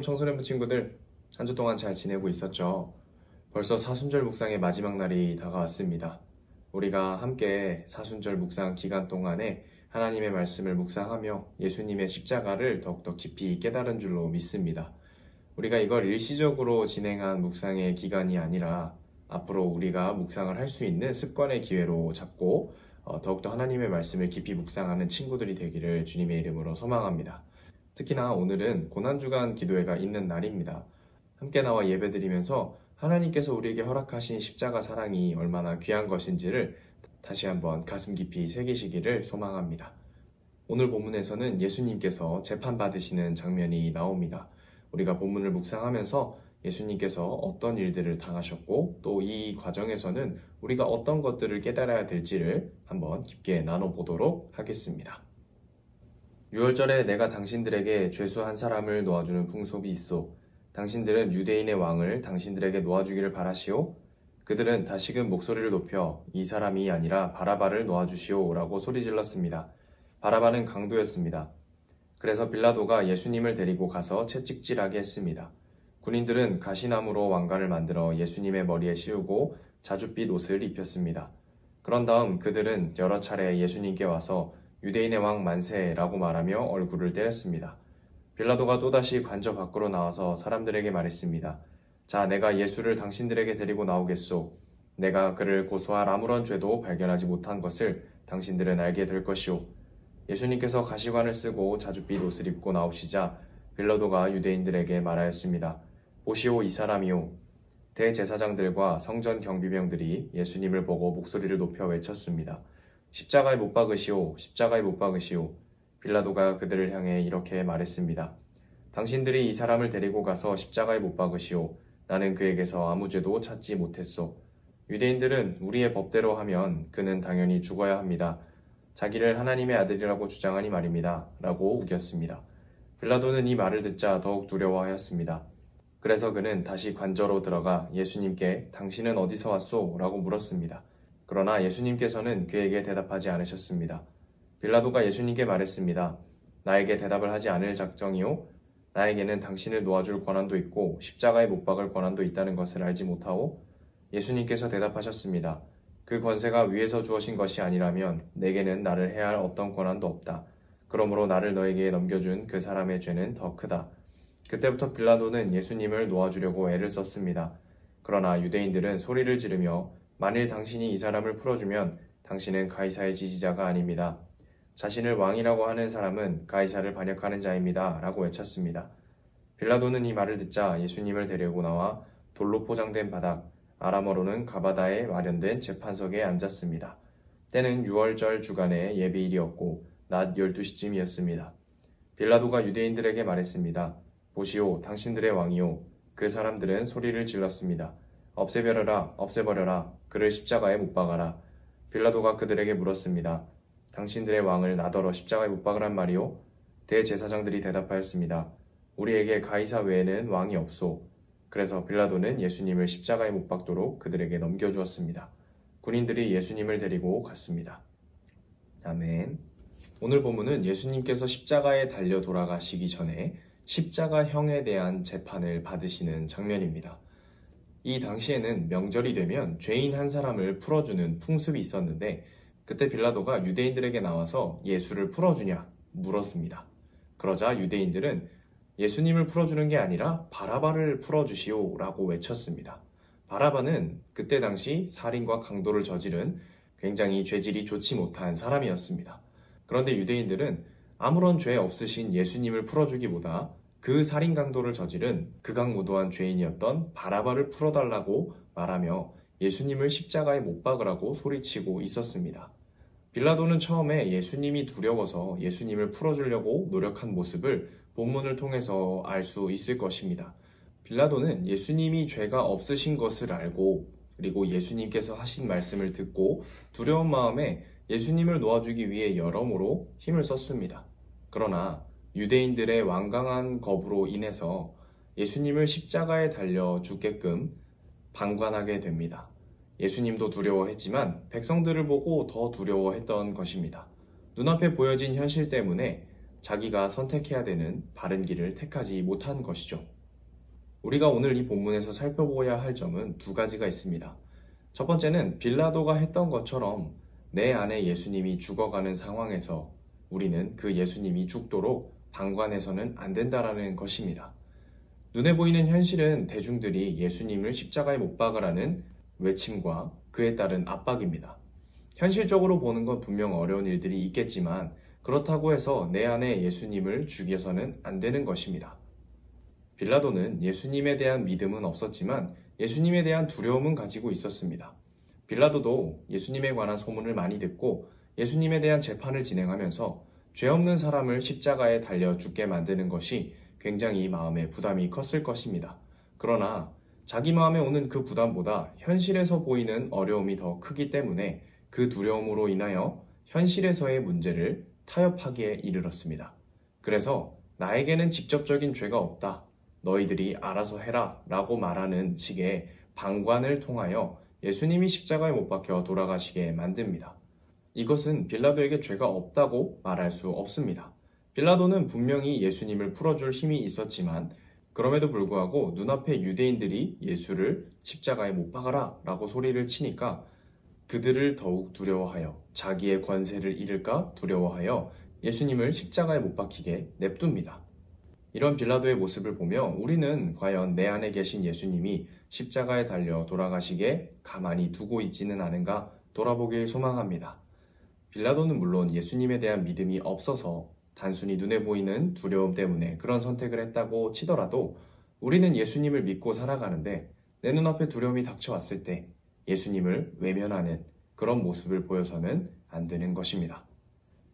청소년부 친구들, 한 주 동안 잘 지내고 있었죠? 벌써 사순절 묵상의 마지막 날이 다가왔습니다. 우리가 함께 사순절 묵상 기간 동안에 하나님의 말씀을 묵상하며 예수님의 십자가를 더욱더 깊이 깨달은 줄로 믿습니다. 우리가 이걸 일시적으로 진행한 묵상의 기간이 아니라 앞으로 우리가 묵상을 할 수 있는 습관의 기회로 잡고 더욱더 하나님의 말씀을 깊이 묵상하는 친구들이 되기를 주님의 이름으로 소망합니다. 특히나 오늘은 고난주간 기도회가 있는 날입니다. 함께 나와 예배드리면서 하나님께서 우리에게 허락하신 십자가 사랑이 얼마나 귀한 것인지를 다시 한번 가슴 깊이 새기시기를 소망합니다. 오늘 본문에서는 예수님께서 재판받으시는 장면이 나옵니다. 우리가 본문을 묵상하면서 예수님께서 어떤 일들을 당하셨고 또 이 과정에서는 우리가 어떤 것들을 깨달아야 될지를 한번 깊게 나눠보도록 하겠습니다. 유월절에 내가 당신들에게 죄수 한 사람을 놓아주는 풍속이 있소. 당신들은 유대인의 왕을 당신들에게 놓아주기를 바라시오. 그들은 다시금 목소리를 높여 이 사람이 아니라 바라바를 놓아주시오 라고 소리질렀습니다. 바라바는 강도였습니다. 그래서 빌라도가 예수님을 데리고 가서 채찍질하게 했습니다. 군인들은 가시나무로 왕관을 만들어 예수님의 머리에 씌우고 자줏빛 옷을 입혔습니다. 그런 다음 그들은 여러 차례 예수님께 와서 유대인의 왕 만세라고 말하며 얼굴을 때렸습니다. 빌라도가 또다시 관저 밖으로 나와서 사람들에게 말했습니다. 자, 내가 예수를 당신들에게 데리고 나오겠소. 내가 그를 고소할 아무런 죄도 발견하지 못한 것을 당신들은 알게 될 것이오. 예수님께서 가시관을 쓰고 자줏빛 옷을 입고 나오시자 빌라도가 유대인들에게 말하였습니다. 보시오, 이 사람이오. 대제사장들과 성전 경비병들이 예수님을 보고 목소리를 높여 외쳤습니다. 십자가에 못 박으시오, 십자가에 못 박으시오. 빌라도가 그들을 향해 이렇게 말했습니다. 당신들이 이 사람을 데리고 가서 십자가에 못 박으시오. 나는 그에게서 아무 죄도 찾지 못했소. 유대인들은 우리의 법대로 하면 그는 당연히 죽어야 합니다. 자기를 하나님의 아들이라고 주장하니 말입니다. 라고 우겼습니다. 빌라도는 이 말을 듣자 더욱 두려워하였습니다. 그래서 그는 다시 관저로 들어가 예수님께 당신은 어디서 왔소? 라고 물었습니다. 그러나 예수님께서는 그에게 대답하지 않으셨습니다. 빌라도가 예수님께 말했습니다. 나에게 대답을 하지 않을 작정이오? 나에게는 당신을 놓아줄 권한도 있고 십자가에 못 박을 권한도 있다는 것을 알지 못하오? 예수님께서 대답하셨습니다. 그 권세가 위에서 주어진 것이 아니라면 내게는 나를 해야 할 어떤 권한도 없다. 그러므로 나를 너에게 넘겨준 그 사람의 죄는 더 크다. 그때부터 빌라도는 예수님을 놓아주려고 애를 썼습니다. 그러나 유대인들은 소리를 지르며 만일 당신이 이 사람을 풀어주면 당신은 가이사의 지지자가 아닙니다. 자신을 왕이라고 하는 사람은 가이사를 반역하는 자입니다. 라고 외쳤습니다. 빌라도는 이 말을 듣자 예수님을 데리고 나와 돌로 포장된 바닥, 아람어로는 가바다에 마련된 재판석에 앉았습니다. 때는 유월절 주간의 예배일이었고 낮 12시쯤이었습니다. 빌라도가 유대인들에게 말했습니다. 보시오, 당신들의 왕이오. 그 사람들은 소리를 질렀습니다. 없애버려라, 없애버려라. 그를 십자가에 못 박아라. 빌라도가 그들에게 물었습니다. 당신들의 왕을 나더러 십자가에 못 박으란 말이오? 대제사장들이 대답하였습니다. 우리에게 가이사 외에는 왕이 없소. 그래서 빌라도는 예수님을 십자가에 못 박도록 그들에게 넘겨주었습니다. 군인들이 예수님을 데리고 갔습니다. 아멘. 오늘 본문은 예수님께서 십자가에 달려 돌아가시기 전에 십자가형에 대한 재판을 받으시는 장면입니다. 이 당시에는 명절이 되면 죄인 한 사람을 풀어주는 풍습이 있었는데 그때 빌라도가 유대인들에게 나와서 예수를 풀어주냐 물었습니다. 그러자 유대인들은 예수님을 풀어주는 게 아니라 바라바를 풀어주시오 라고 외쳤습니다. 바라바는 그때 당시 살인과 강도를 저지른 굉장히 죄질이 좋지 못한 사람이었습니다. 그런데 유대인들은 아무런 죄 없으신 예수님을 풀어주기보다 그 살인 강도를 저지른 극악무도한 죄인이었던 바라바를 풀어달라고 말하며 예수님을 십자가에 못 박으라고 소리치고 있었습니다. 빌라도는 처음에 예수님이 두려워서 예수님을 풀어주려고 노력한 모습을 본문을 통해서 알 수 있을 것입니다. 빌라도는 예수님이 죄가 없으신 것을 알고 그리고 예수님께서 하신 말씀을 듣고 두려운 마음에 예수님을 놓아주기 위해 여러모로 힘을 썼습니다. 그러나 유대인들의 완강한 거부로 인해서 예수님을 십자가에 달려 죽게끔 방관하게 됩니다. 예수님도 두려워했지만 백성들을 보고 더 두려워했던 것입니다. 눈앞에 보여진 현실 때문에 자기가 선택해야 되는 바른 길을 택하지 못한 것이죠. 우리가 오늘 이 본문에서 살펴보아야 할 점은 두 가지가 있습니다. 첫 번째는 빌라도가 했던 것처럼 내 안에 예수님이 죽어가는 상황에서 우리는 그 예수님이 죽도록 방관해서는 안 된다라는 것입니다. 눈에 보이는 현실은 대중들이 예수님을 십자가에 못 박으라는 외침과 그에 따른 압박입니다. 현실적으로 보는 건 분명 어려운 일들이 있겠지만 그렇다고 해서 내 안에 예수님을 죽여서는 안 되는 것입니다. 빌라도는 예수님에 대한 믿음은 없었지만 예수님에 대한 두려움은 가지고 있었습니다. 빌라도도 예수님에 관한 소문을 많이 듣고 예수님에 대한 재판을 진행하면서 죄 없는 사람을 십자가에 달려 죽게 만드는 것이 굉장히 마음에 부담이 컸을 것입니다. 그러나 자기 마음에 오는 그 부담보다 현실에서 보이는 어려움이 더 크기 때문에 그 두려움으로 인하여 현실에서의 문제를 타협하기에 이르렀습니다. 그래서 나에게는 직접적인 죄가 없다. 너희들이 알아서 해라 라고 말하는 식의 방관을 통하여 예수님이 십자가에 못 박혀 돌아가시게 만듭니다. 이것은 빌라도에게 죄가 없다고 말할 수 없습니다. 빌라도는 분명히 예수님을 풀어줄 힘이 있었지만 그럼에도 불구하고 눈앞에 유대인들이 예수를 십자가에 못 박아라 라고 소리를 치니까 그들을 더욱 두려워하여 자기의 권세를 잃을까 두려워하여 예수님을 십자가에 못 박히게 냅둡니다. 이런 빌라도의 모습을 보며 우리는 과연 내 안에 계신 예수님이 십자가에 달려 돌아가시게 가만히 두고 있지는 않은가 돌아보길 소망합니다. 빌라도는 물론 예수님에 대한 믿음이 없어서 단순히 눈에 보이는 두려움 때문에 그런 선택을 했다고 치더라도 우리는 예수님을 믿고 살아가는데 내 눈앞에 두려움이 닥쳐왔을 때 예수님을 외면하는 그런 모습을 보여서는 안 되는 것입니다.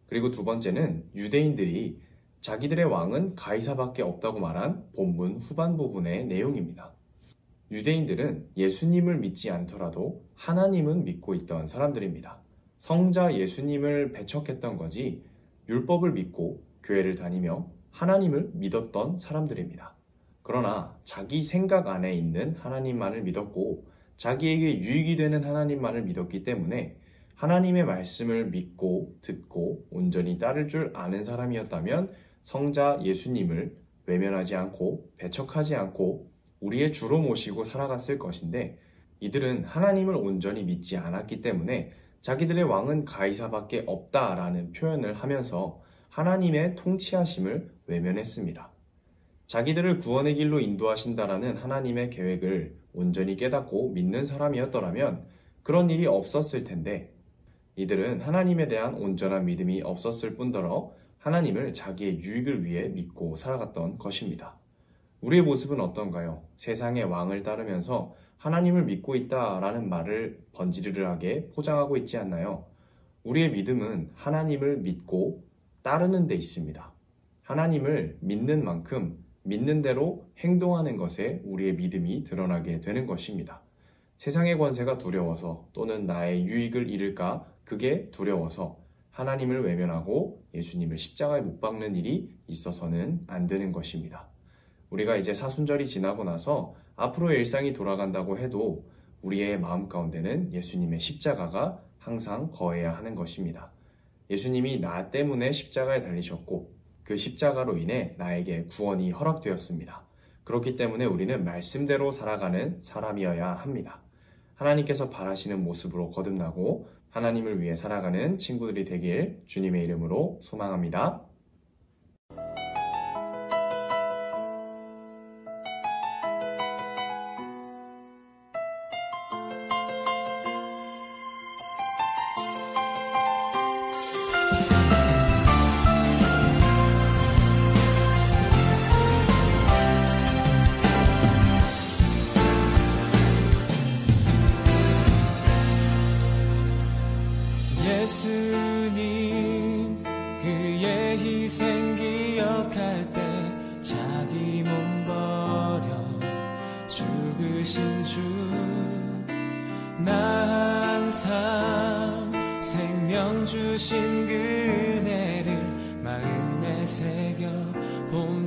그리고 두 번째는 유대인들이 자기들의 왕은 가이사밖에 없다고 말한 본문 후반 부분의 내용입니다. 유대인들은 예수님을 믿지 않더라도 하나님은 믿고 있던 사람들입니다. 성자 예수님을 배척했던 거지 율법을 믿고 교회를 다니며 하나님을 믿었던 사람들입니다. 그러나 자기 생각 안에 있는 하나님만을 믿었고 자기에게 유익이 되는 하나님만을 믿었기 때문에 하나님의 말씀을 믿고 듣고 온전히 따를 줄 아는 사람이었다면 성자 예수님을 외면하지 않고 배척하지 않고 우리의 주로 모시고 살아갔을 것인데 이들은 하나님을 온전히 믿지 않았기 때문에 자기들의 왕은 가이사밖에 없다라는 표현을 하면서 하나님의 통치하심을 외면했습니다. 자기들을 구원의 길로 인도하신다라는 하나님의 계획을 온전히 깨닫고 믿는 사람이었더라면 그런 일이 없었을 텐데 이들은 하나님에 대한 온전한 믿음이 없었을 뿐더러 하나님을 자기의 유익을 위해 믿고 살아갔던 것입니다. 우리의 모습은 어떤가요? 세상의 왕을 따르면서 하나님을 믿고 있다라는 말을 번지르르하게 포장하고 있지 않나요? 우리의 믿음은 하나님을 믿고 따르는 데 있습니다. 하나님을 믿는 만큼 믿는 대로 행동하는 것에 우리의 믿음이 드러나게 되는 것입니다. 세상의 권세가 두려워서 또는 나의 유익을 잃을까 그게 두려워서 하나님을 외면하고 예수님을 십자가에 못 박는 일이 있어서는 안 되는 것입니다. 우리가 이제 사순절이 지나고 나서 앞으로의 일상이 돌아간다고 해도 우리의 마음 가운데는 예수님의 십자가가 항상 거해야 하는 것입니다. 예수님이 나 때문에 십자가에 달리셨고 그 십자가로 인해 나에게 구원이 허락되었습니다. 그렇기 때문에 우리는 말씀대로 살아가는 사람이어야 합니다. 하나님께서 바라시는 모습으로 거듭나고 하나님을 위해 살아가는 친구들이 되길 주님의 이름으로 소망합니다. 예수님 그의 희생 기억할 때 자기 몸 버려 죽으신 주 나 항상 생명 주신 그네를 마음에 새겨 봄